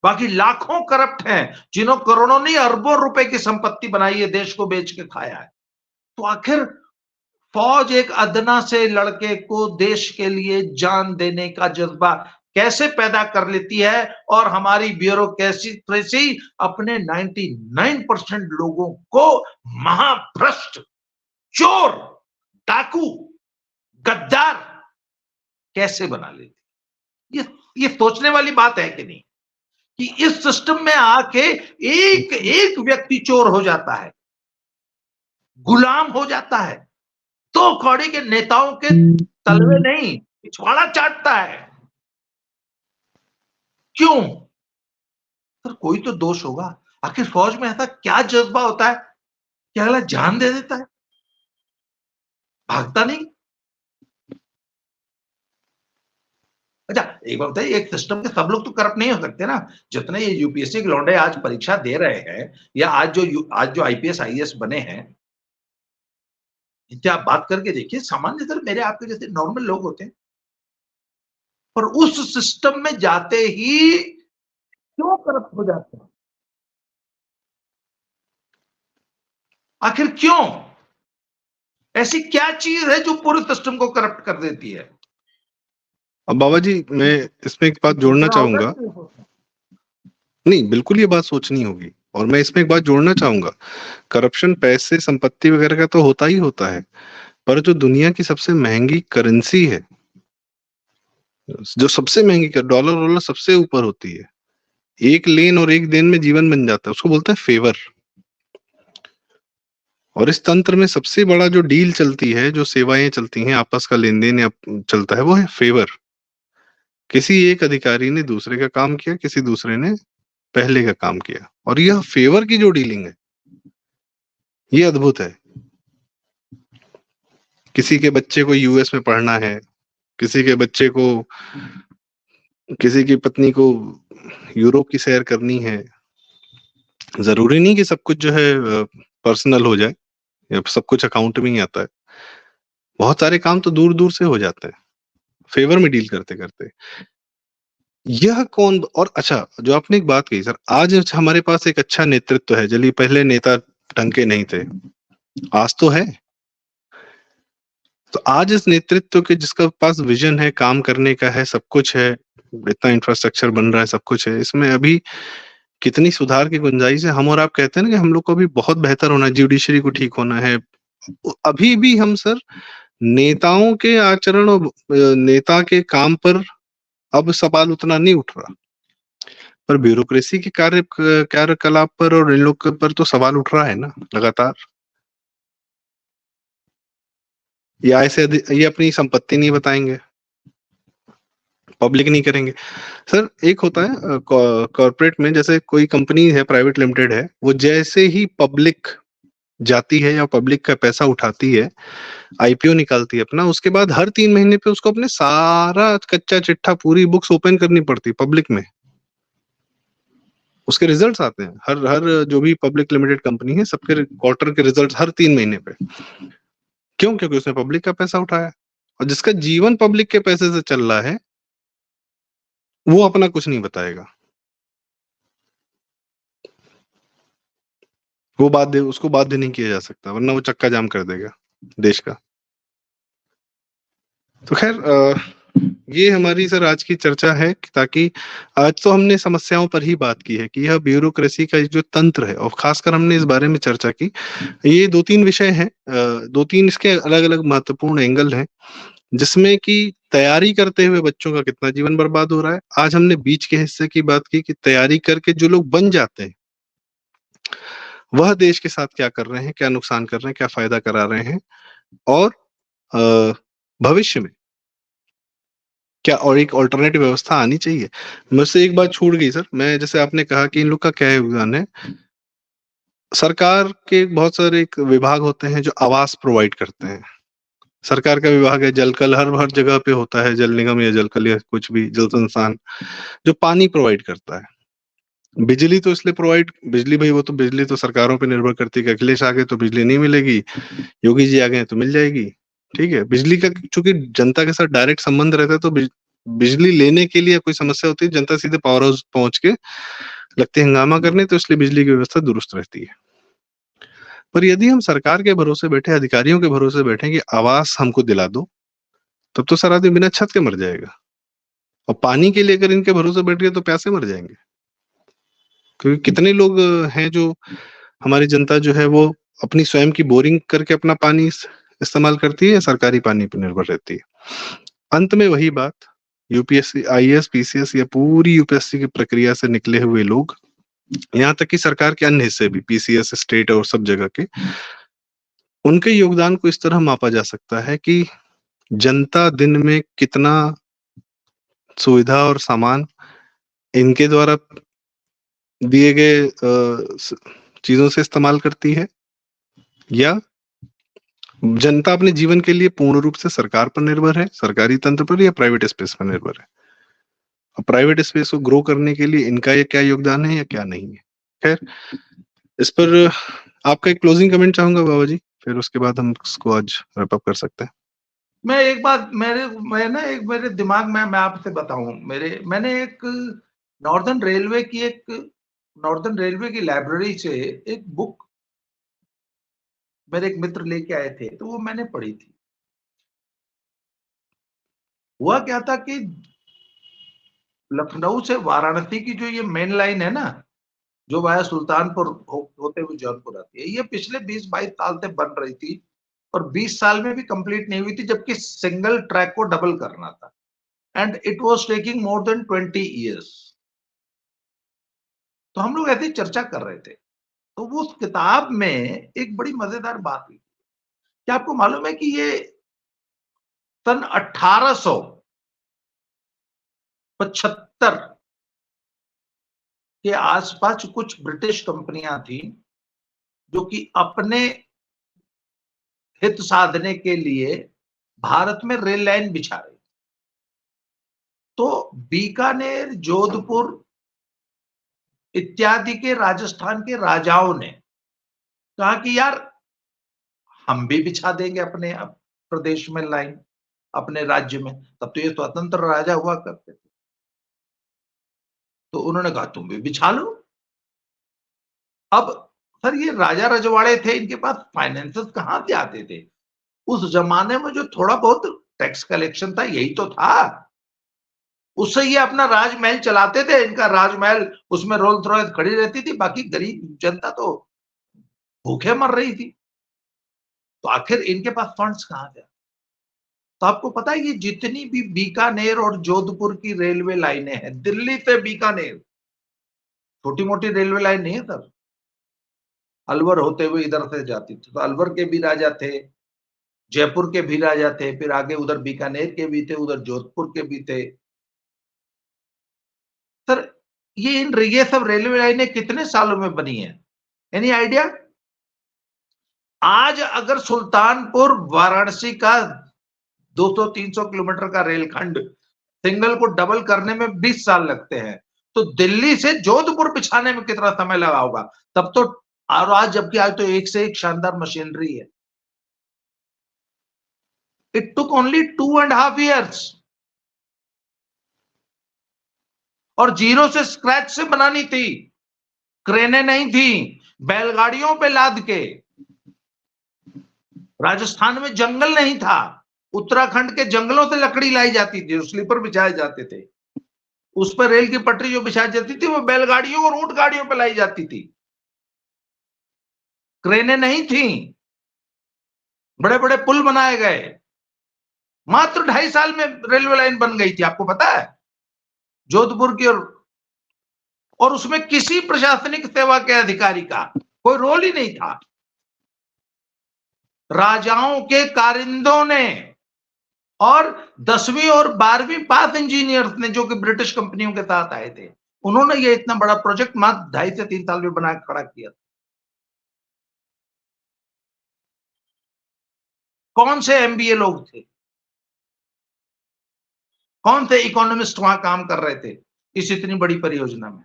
बाकी लाखों करप्ट हैं, जिन्होंने करोड़ों नहीं अरबों रुपए की संपत्ति बनाई है, देश को बेच के खाया है। तो आखिर फौज एक अदना से लड़के को देश के लिए जान देने का जज्बा कैसे पैदा कर लेती है, और हमारी ब्यूरोक्रेसी अपने 99% लोगों को महाभ्रष्ट, चोर, डाकू, गद्दार कैसे बना लेती? ये ये सोचने वाली बात है कि नहीं, कि इस सिस्टम में आके एक एक व्यक्ति चोर हो जाता है, गुलाम हो जाता है, तो कौड़ी के नेताओं के तलवे नहीं, पिछवाड़ा चाटता है। क्यों? सर कोई तो दोष होगा। आखिर फौज में ऐसा क्या जज्बा होता है कि अगला जान दे देता है, भागता नहीं? अच्छा, एक बात बताइए, एक सिस्टम के सब लोग तो करप्ट नहीं हो सकते ना। जितने ये यूपीएससी के लौंडे आज परीक्षा दे रहे हैं, या आज जो आईपीएस आईएएस बने हैं, इनसे आप बात करके देखिए, सामान्यतः मेरे आपके जैसे नॉर्मल लोग होते हैं, पर उस सिस्टम में जाते ही क्यों करप्ट हो जाते हैं? आखिर क्यों? ऐसी क्या चीज है जो पूरे सिस्टम को करप्ट कर देती है? अब बाबा जी मैं इसमें एक बात जोड़ना सोचना होगा चाहूंगा। कि नहीं सोचना? नहीं, बिल्कुल ये बात सोचनी होगी, और मैं इसमें एक बात जोड़ना चाहूंगा। करप्शन पैसे संपत्ति वगैरह का तो होता ही होता है, पर जो दुनिया की सबसे महंगी करेंसी है, जो सबसे महंगी डॉलर वॉलर सबसे ऊपर होती है, एक लेन और एक देन में जीवन बन जाता है, उसको बोलते हैं फेवर। और इस तंत्र में सबसे बड़ा जो डील चलती है, जो सेवाएं चलती हैं, आपस का लेन देन या चलता है, वो है फेवर। किसी एक अधिकारी ने दूसरे का काम किया, किसी दूसरे ने पहले का काम किया, और यह फेवर की जो डीलिंग है, ये अद्भुत है। किसी के बच्चे को यूएस में पढ़ना है, किसी के बच्चे को, किसी की पत्नी को यूरोप की सैर करनी है। जरूरी नहीं कि सब कुछ जो है पर्सनल हो जाए, या सब कुछ अकाउंट में ही आता है। बहुत सारे काम तो दूर दूर से हो जाते हैं, फेवर में डील करते करते। यह कौन, और अच्छा जो आपने एक बात कही सर, आज हमारे पास एक अच्छा नेतृत्व है। चलिए, पहले नेता ढंग के नहीं थे, आज तो है। तो आज इस नेतृत्व के, जिसका पास विजन है, काम करने का है, सब कुछ है, इतना इंफ्रास्ट्रक्चर बन रहा है, सब कुछ है, इसमें अभी कितनी सुधार की गुंजाइश है। हम और आप कहते हैं ना कि हम लोग को अभी बहुत बेहतर होना है, जुडिशरी को ठीक होना है। अभी भी हम सर नेताओं के आचरण और नेता के काम पर अब सवाल उतना नहीं उठ रहा, पर ब्यूरोक्रेसी के कार्यकलाप पर और इन लोग पर तो सवाल उठ रहा है ना लगातार। या ऐसे ये अपनी संपत्ति नहीं बताएंगे, पब्लिक नहीं करेंगे। सर एक होता है कॉर्पोरेट में, जैसे कोई कंपनी है, प्राइवेट लिमिटेड है, वो जैसे ही पब्लिक जाती है या पब्लिक का पैसा उठाती है, आईपीओ निकालती है अपना, उसके बाद हर 3 महीने पे उसको अपने सारा कच्चा चिट्ठा, पूरी बुक्स ओपन करनी पड़ती है पब्लिक में। उसके रिजल्ट्स आते हैं, हर हर जो भी पब्लिक लिमिटेड कंपनी है, सबके क्वार्टर के रिजल्ट्स हर 3 महीने पे। क्यों? क्योंकि उसने पब्लिक का पैसा उठाया, और जिसका जीवन पब्लिक के पैसे से चल रहा है, वो अपना कुछ नहीं बताएगा। वो बाध्य, उसको बाध्य नहीं किया जा सकता, वरना वो चक्का जाम कर देगा देश का। तो खैर ये हमारी सर आज की चर्चा है, ताकि आज तो हमने समस्याओं पर ही बात की है कि यह ब्यूरोक्रेसी का जो तंत्र है, और खासकर हमने इस बारे में चर्चा की। ये 2-3 विषय हैं, 2-3 इसके अलग अलग महत्वपूर्ण एंगल हैं, जिसमें कि तैयारी करते हुए बच्चों का कितना जीवन बर्बाद हो रहा है। आज हमने बीच के हिस्से की बात की कि तैयारी करके जो लोग बन जाते हैं, वह देश के साथ क्या कर रहे हैं, क्या नुकसान कर रहे हैं, क्या फायदा करा रहे हैं, और भविष्य में क्या और एक ऑल्टरनेटिव व्यवस्था आनी चाहिए। मुझसे एक बात छूट गई सर, मैं, जैसे आपने कहा कि इन लोग का क्या योगदान है। सरकार के बहुत सारे एक विभाग होते हैं जो आवास प्रोवाइड करते हैं। सरकार का विभाग है जल कल, हर हर जगह पे होता है, जल निगम या जल कल या कुछ भी जल संस्थान, जो पानी प्रोवाइड करता है। बिजली तो इसलिए प्रोवाइड, बिजली भाई वो तो बिजली तो सरकारों पे निर्भर करती है कि अखिलेश आ गए तो बिजली नहीं मिलेगी, योगी जी आ गए तो मिल जाएगी। ठीक है, बिजली का चूंकि जनता के साथ डायरेक्ट संबंध रहता है, तो बिजली लेने के लिए कोई समस्या होती है, जनता सीधे पावर हाउस पहुंच के लगती है हंगामा करने, तो इसलिए बिजली की व्यवस्था दुरुस्त रहती है। पर यदि हम सरकार के भरोसे बैठे, अधिकारियों के भरोसे बैठे कि आवास हमको दिला दो, तब तो सारा दिन बिना छत के मर जाएगा। और पानी के लिए अगर इनके भरोसे बैठ गए तो प्यासे मर जाएंगे। क्योंकि कितने लोग हैं जो, हमारी जनता जो है वो अपनी स्वयं की बोरिंग करके अपना पानी इस्तेमाल करती है, या सरकारी पानी पर निर्भर रहती है। अंत में वही बात, यूपीएससी, आईएएस, पीसीएस या पूरी यूपीएससी की प्रक्रिया से निकले हुए लोग, यहाँ तक कि सरकार के अन्य हिस्से भी, पीसीएस, स्टेट और सब जगह के, उनके योगदान को इस तरह मापा जा सकता है कि जनता दिन में कितना सुविधा और सामान इनके द्वारा दिए गए चीजों से इस्तेमाल करती है, या जनता अपने जीवन के लिए पूर्ण रूप से सरकार पर निर्भर है, सरकारी तंत्र पर, या प्राइवेट स्पेस पर निर्भर है। और प्राइवेट स्पेस को ग्रो करने के लिए इनका ये क्या योगदान है या क्या नहीं है। खैर, इस पर आपका एक क्लोजिंग कमेंट चाहूंगा बाबा जी, फिर उसके बाद हम इसको आज रैप अप कर सकते हैं। मैं एक बात मेरे दिमाग में मैं आपसे बताऊं, मैंने एक नॉर्दर्न रेलवे की लाइब्रेरी से एक बुक मेरे एक मित्र लेके आए थे, तो वो मैंने पढ़ी थी। हुआ क्या था कि लखनऊ से वाराणसी की जो ये मेन लाइन है ना, जो वाया सुल्तानपुर होते हुए जौनपुर आती है, ये पिछले 20-22 साल से बन रही थी और 20 साल में भी कंप्लीट नहीं हुई थी, जबकि सिंगल ट्रैक को डबल करना था, and it was taking more than 20 years. तो हम लोग ऐसी चर्चा कर रहे थे, तो वो उस किताब में एक बड़ी मजेदार बात हुई। क्या आपको मालूम है कि ये सन 1875 के आसपास कुछ ब्रिटिश कंपनियां थी जो कि अपने हित साधने के लिए भारत में रेल लाइन बिछा रही। तो बीकानेर, जोधपुर इत्यादि के राजस्थान के राजाओं ने कहा कि यार हम भी बिछा देंगे अपने प्रदेश में लाइन, अपने राज्य में। तब तो ये स्वतंत्र राजा हुआ करते थे। तो उन्होंने कहा तुम भी बिछा लो। अब सर ये राजा रजवाड़े थे, इनके पास फाइनेंसेस कहां से आते थे? उस जमाने में जो थोड़ा बहुत टैक्स कलेक्शन था यही तो था, उससे ये अपना राजमहल चलाते थे। इनका राजमहल, उसमें रोल्स रॉयस खड़ी रहती थी, बाकी गरीब जनता तो भूखे मर रही थी। तो आखिर इनके पास फंड्स कहां से? तो आपको पता है ये जितनी भी बीकानेर और जोधपुर की रेलवे लाइनें हैं, दिल्ली से बीकानेर, छोटी मोटी रेलवे लाइन नहीं है सर। अलवर होते हुए इधर से जाती थी, तो अलवर के भी राजा थे, जयपुर के भी राजा थे, फिर आगे उधर बीकानेर के भी थे, उधर जोधपुर के भी थे। सर ये सब रेलवे लाइनें कितने सालों में बनी है? Any idea? आज अगर सुल्तानपुर वाराणसी का 200-300 किलोमीटर का रेलखंड सिंगल को डबल करने में 20 साल लगते हैं, तो दिल्ली से जोधपुर बिछाने में कितना समय लगा होगा? तब तो, और आज जबकि आज तो एक से एक शानदार मशीनरी है। इट टुक ओनली 2.5 years, और जीरो से स्क्रैच से बनानी थी। क्रेनें नहीं थी, बैलगाड़ियों पे लाद के। राजस्थान में जंगल नहीं था, उत्तराखंड के जंगलों से लकड़ी लाई जाती थी, स्लीपर बिछाए जाते थे। उस पर रेल की पटरी जो बिछाई जाती थी वो बैलगाड़ियों और ऊंट गाड़ियों पर लाई जाती थी। क्रेनें नहीं थी, बड़े बड़े पुल बनाए गए। मात्र 2.5 साल में रेलवे लाइन बन गई थी, आपको पता है, जोधपुर की। और उसमें किसी प्रशासनिक सेवा के अधिकारी का कोई रोल ही नहीं था। राजाओं के कारिंदों ने और 10वीं और 12वीं पास इंजीनियर्स ने, जो कि ब्रिटिश कंपनियों के साथ आए थे, उन्होंने ये इतना बड़ा प्रोजेक्ट मात्र 2.5 से 3 साल में बना खड़ा किया। कौन से एमबीए लोग थे, कौन से इकोनॉमिस्ट वहां काम कर रहे थे इस इतनी बड़ी परियोजना में?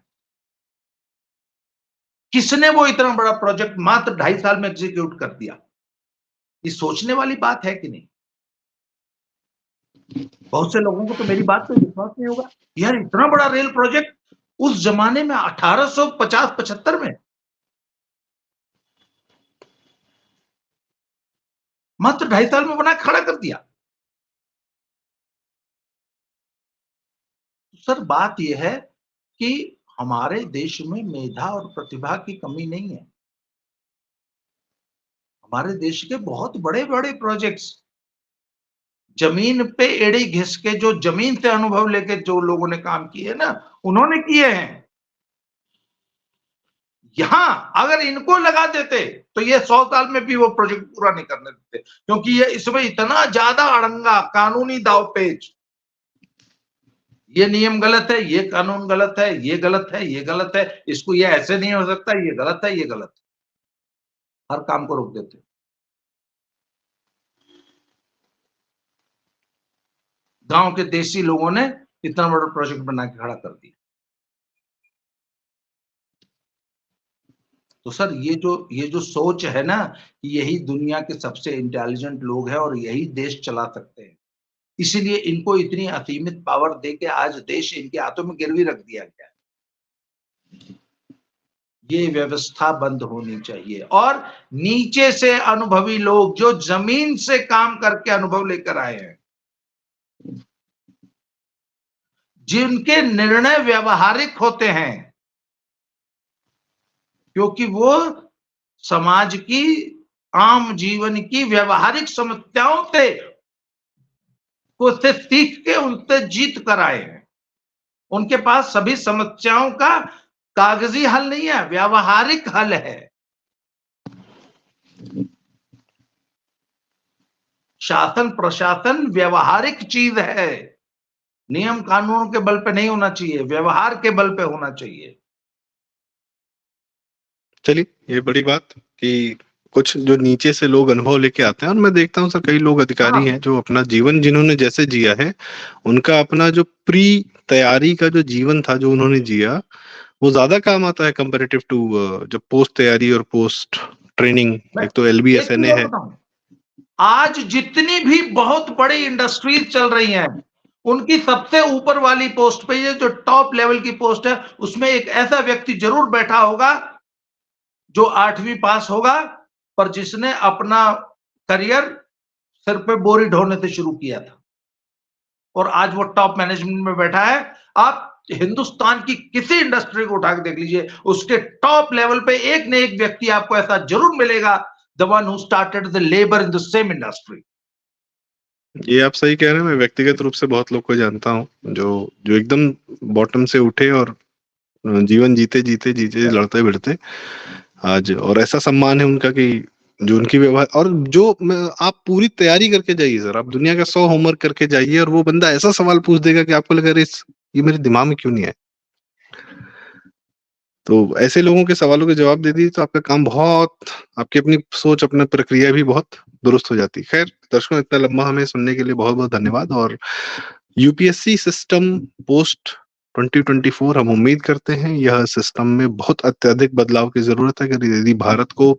किसने वो इतना बड़ा प्रोजेक्ट मात्र 2.5 साल में एग्जीक्यूट कर दिया? ये सोचने वाली बात है कि नहीं? बहुत से लोगों को तो मेरी बात पे विश्वास नहीं होगा, यार इतना बड़ा रेल प्रोजेक्ट उस जमाने में 1850-75 में मात्र 2.5 साल में बना खड़ा कर दिया। सर बात यह है कि हमारे देश में मेधा और प्रतिभा की कमी नहीं है। हमारे देश के बहुत बड़े बड़े प्रोजेक्ट्स जमीन पे एड़ी घिस के, जो जमीन से अनुभव लेके जो लोगों ने काम किए ना, उन्होंने किए हैं। यहां अगर इनको लगा देते तो ये 100 साल में भी वो प्रोजेक्ट पूरा नहीं करने देते, क्योंकि ये इसमें इतना ज्यादा अड़ंगा, कानूनी दावपेच, ये नियम गलत है, ये कानून गलत है, ये गलत है, ये गलत है, इसको ये ऐसे नहीं हो सकता, ये गलत है, ये गलत है, हर काम को रोक देते। गांव के देसी लोगों ने इतना बड़ा प्रोजेक्ट बना के खड़ा कर दिया। तो सर ये जो सोच है ना, यही दुनिया के सबसे इंटेलिजेंट लोग हैं और यही देश चला सकते हैं। इसीलिए इनको इतनी असीमित पावर देके आज देश इनके हाथों में गिरवी रख दिया गया है। ये व्यवस्था बंद होनी चाहिए और नीचे से अनुभवी लोग जो जमीन से काम करके अनुभव लेकर आए हैं, जिनके निर्णय व्यवहारिक होते हैं, क्योंकि वो समाज की, आम जीवन की व्यवहारिक समस्याओं से सीख के उनसे जीत कर आए हैं। उनके पास सभी समस्याओं का कागजी हल नहीं है, व्यवहारिक हल है। शासन प्रशासन व्यवहारिक चीज है, नियम कानून के बल पे नहीं होना चाहिए, व्यवहार के बल पे होना चाहिए। चलिए, ये बड़ी बात कि कुछ जो नीचे से लोग अनुभव लेके आते हैं, और मैं देखता हूँ सर कई लोग अधिकारी हाँ, हैं जो अपना जीवन जिन्होंने जैसे जिया है, उनका अपना जो प्री तैयारी का जो जीवन था जो उन्होंने जिया, वो ज्यादा काम आता है कंपैरेटिव टू जब पोस्ट तैयारी और पोस्ट ट्रेनिंग। मैं एक तो एक एलबीएसएनए चीज और है। बताऊं, आज जितनी भी बहुत बड़ी इंडस्ट्रीज चल रही हैं, उनकी सबसे ऊपर वाली पोस्ट पे, ये जो टॉप लेवल की पोस्ट है, उसमें एक ऐसा व्यक्ति जरूर बैठा होगा जो 8वीं पास होगा, पर जिसने अपना करियर सिर पे बोरी ढोने से शुरू किया था और आज वो टॉप मैनेजमेंट में बैठा है। आप हिंदुस्तान की किसी इंडस्ट्री को उठा के देख लीजिए, उसके टॉप लेवल पे एक न एक व्यक्ति आपको ऐसा जरूर मिलेगा, the one who started the labour in the same industry. ये आप सही कह रहे हैं। मैं व्यक्तिगत रूप से बहुत लोग को जानता हूँ जो जो एकदम बॉटम से उठे और जीवन जीते जीते जीते लड़ते भिड़ते आज, और ऐसा सम्मान है उनका कि जो उनकी व्यवहार, और जो आप पूरी तैयारी करके जाइए सर, आप दुनिया का 100 होमवर्क करके जाइए और वो बंदा ऐसा सवाल पूछ देगा कि आपको लगा, अरे ये मेरे दिमाग में क्यों नहीं आया। तो ऐसे लोगों के सवालों के जवाब दे दिए तो आपका काम बहुत, आपकी अपनी सोच, अपनी प्रक्रिया भी बहुत दुरुस्त हो जाती है। खैर दर्शकों, इतना लंबा हमें सुनने के लिए बहुत बहुत धन्यवाद। और यूपीएससी सिस्टम पोस्ट 2024, हम उम्मीद करते हैं यह सिस्टम में बहुत अत्यधिक बदलाव की जरूरत है। अगर यदि भारत को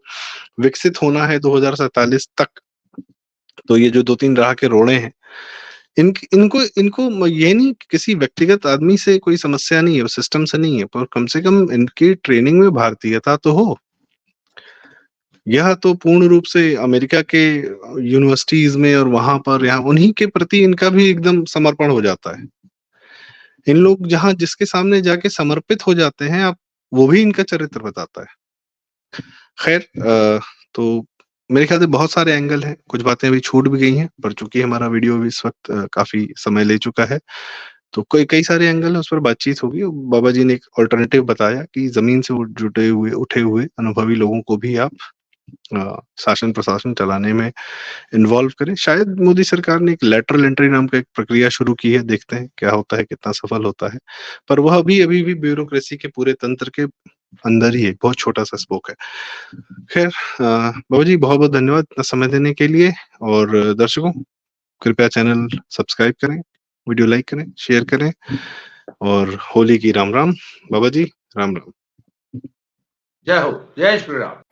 विकसित होना है 2047 तक, तो ये जो 2-3 राह के रोड़े हैं, इनको इनको ये नहीं, किसी व्यक्तिगत आदमी से कोई समस्या नहीं है, सिस्टम से नहीं है, पर कम से कम इनकी ट्रेनिंग में भारतीयता तो हो। यह तो पूर्ण रूप से अमेरिका के यूनिवर्सिटीज में और वहां पर, यहाँ उन्हीं के प्रति इनका भी एकदम समर्पण हो जाता है। इन लोग जहां जिसके सामने जाके समर्पित हो जाते हैं, आप, वो भी इनका चरित्र बताता है। खैर तो मेरे ख्याल से बहुत सारे एंगल हैं, कुछ बातें अभी छूट भी गई हैं, पर चूंकि हमारा वीडियो भी इस वक्त काफी समय ले चुका है, तो कई कई सारे एंगल है, उस पर बातचीत होगी। बाबा जी ने एक ऑल्टरनेटिव बताया कि जमीन से जुटे हुए, उठे हुए अनुभवी लोगों को भी आप शासन प्रशासन चलाने में इन्वॉल्व करें। शायद मोदी सरकार ने एक लेटरल एंट्री नाम का एक प्रक्रिया शुरू की है, देखते हैं क्या होता है, कितना सफल होता है। पर वह अभी भी ब्यूरोक्रेसी के पूरे तंत्र के अंदर ही एक बहुत छोटा सा स्पोक है। खैर बाबा जी, बहुत बहुत धन्यवाद इतना समय देने के लिए। और दर्शकों, कृपया चैनल सब्सक्राइब करें, वीडियो लाइक करें, शेयर करें, और होली की राम राम। बाबा जी, राम राम। जय हो, जय श्री राम।